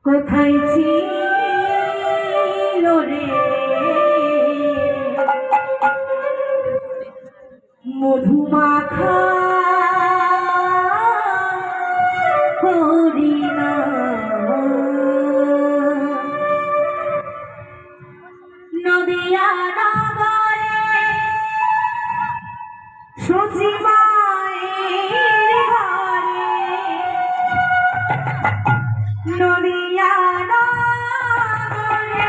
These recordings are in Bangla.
কোথায় ছিল রে মধুমাখা হরিণা নদিয়া নগরে সচিবায়ের ঘরে নদিয়া নগরে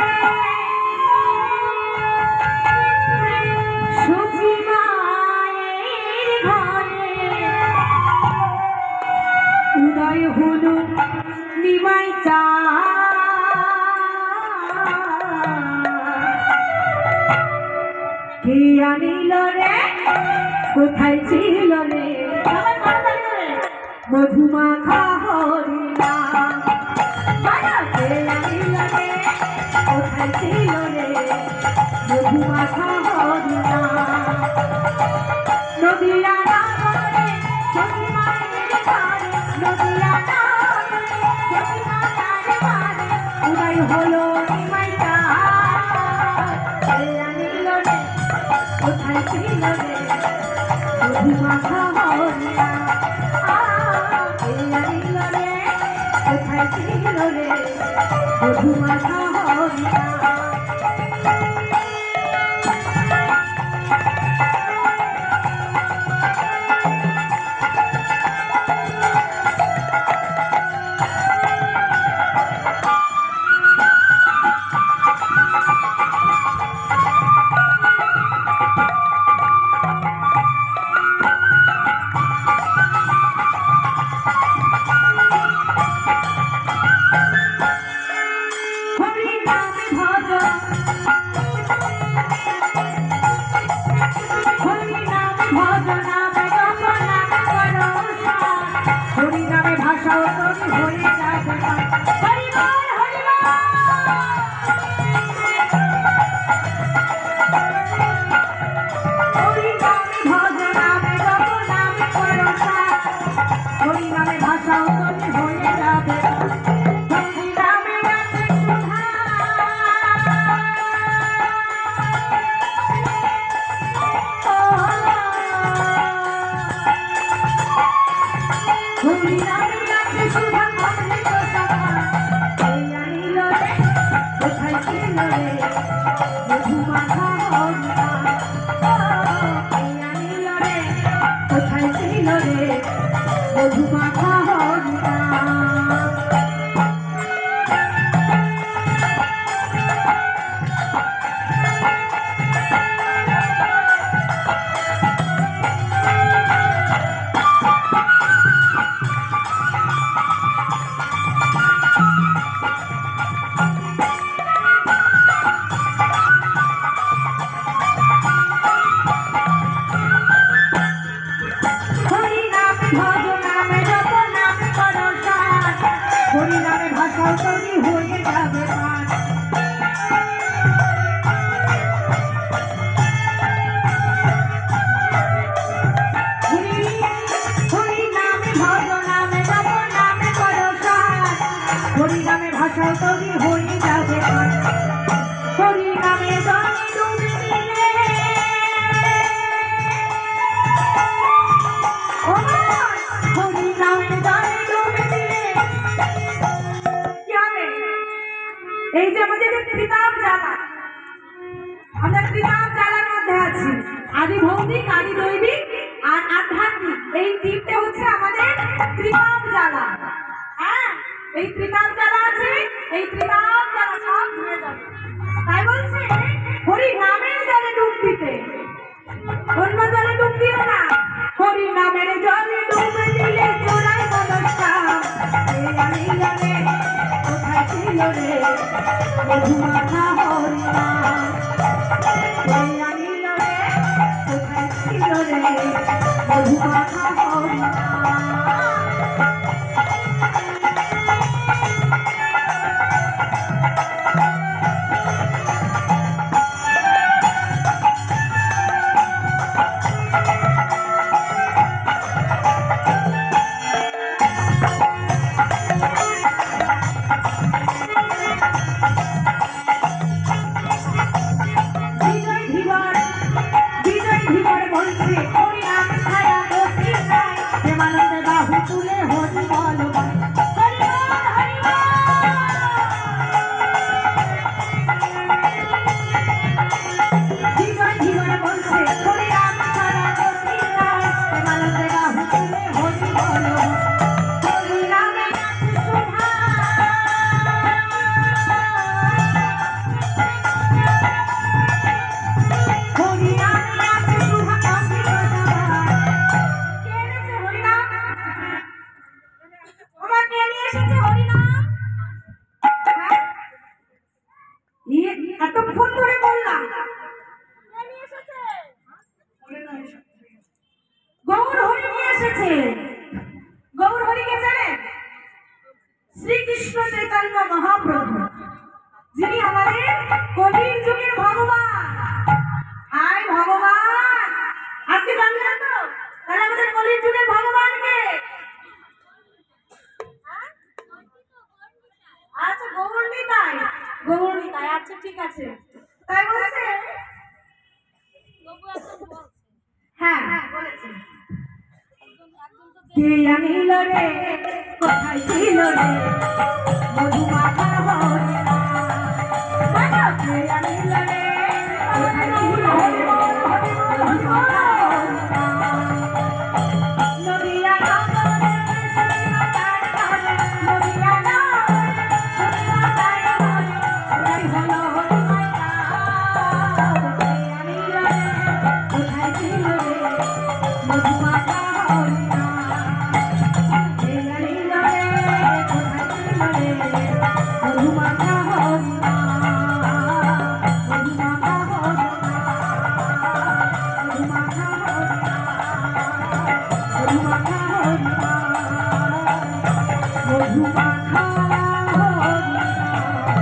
সচিবায়ের ঘরে উদয় হলো নিমাই চাঁদ কে আনিল রে কোথায় ছিল রে মধুমাখা হরিণা কে আনিল রে কোথায় ছিল রে মধুমাখা হরিণা নদিয়া নগরে সচিবায়ের ঘরে নদিয়া নগরে সচিবায়ের ঘরে উদয় হলো নিমাই চাঁদ কে আনিল রে কোথায় ছিল রে মধুমাখা হরিণা কে আনিল রে কোথায় ছিল রে মধুমাখা হরিণা হরিনামে ভাষা তৈরি হয়ে যাবে হরিনামে জলে ডুবে দিলে হরিনামে জলে ডুবে দিলে কি হবে? এই যে আমাদের ত্রিতাপ জ্বালা, আমরা ত্রিতাপ জ্বালার মধ্যে আছি, আদি ভৌতিক, আদি দৈবিক আর আধ্যাত্মিক। এই তিনটে হচ্ছে আমাদের ত্রিতাপ জ্বালা। হ্যাঁ, এই ত্রিতাপ জ্বালা আছে, এই ত্রিতাপ জ্বালা সব ধরে যাবে। তাই বলছে হরি নামের জলে ডুব দিতে, অন্য জলে ডুব দিও না। হরি নামের জলে ডুবে দিলে চোরাই মনস্কাম। কোথায় ছিল রে মধুমাখা হরিণা? আনিল রে কোথায় ছিল রে মধুমাখা হরিণা? জন্ম মহাপ্রভু, যিনি আমাদের কলির যুগের ভগবান। হাই ভগবান, আজকে জানলে না তো তাহলে আমাদের কলির যুগের ভগবানকে? আচ্ছা গৌরনিতাই, গৌরনিতাই, আচ্ছা ঠিক আছে, তাই বলেছে। হ্যাঁ বলেছে। কে আনিল রে, কোথায় ছিল রে মধুমাখা হরিণা? কে আনিল রে, কোথায় ছিল রে মধুমাখা হরিণা? নদিয়া নগরে সখিনা তার ঘরে, নদিয়া নগরে সখিনা তার ঘরে, তাই হলো হরিমাতা। কে আনিল রে, কোথায় ছিল রে মধুমাখা হরিণা? কে আনিল রে, কোথায় ছিল রে মধুমাখা হরিণা? মধুমাখা হরিণা, মধুমাখা হরিণা, মধুমাখা হরিণা, মধুমাখা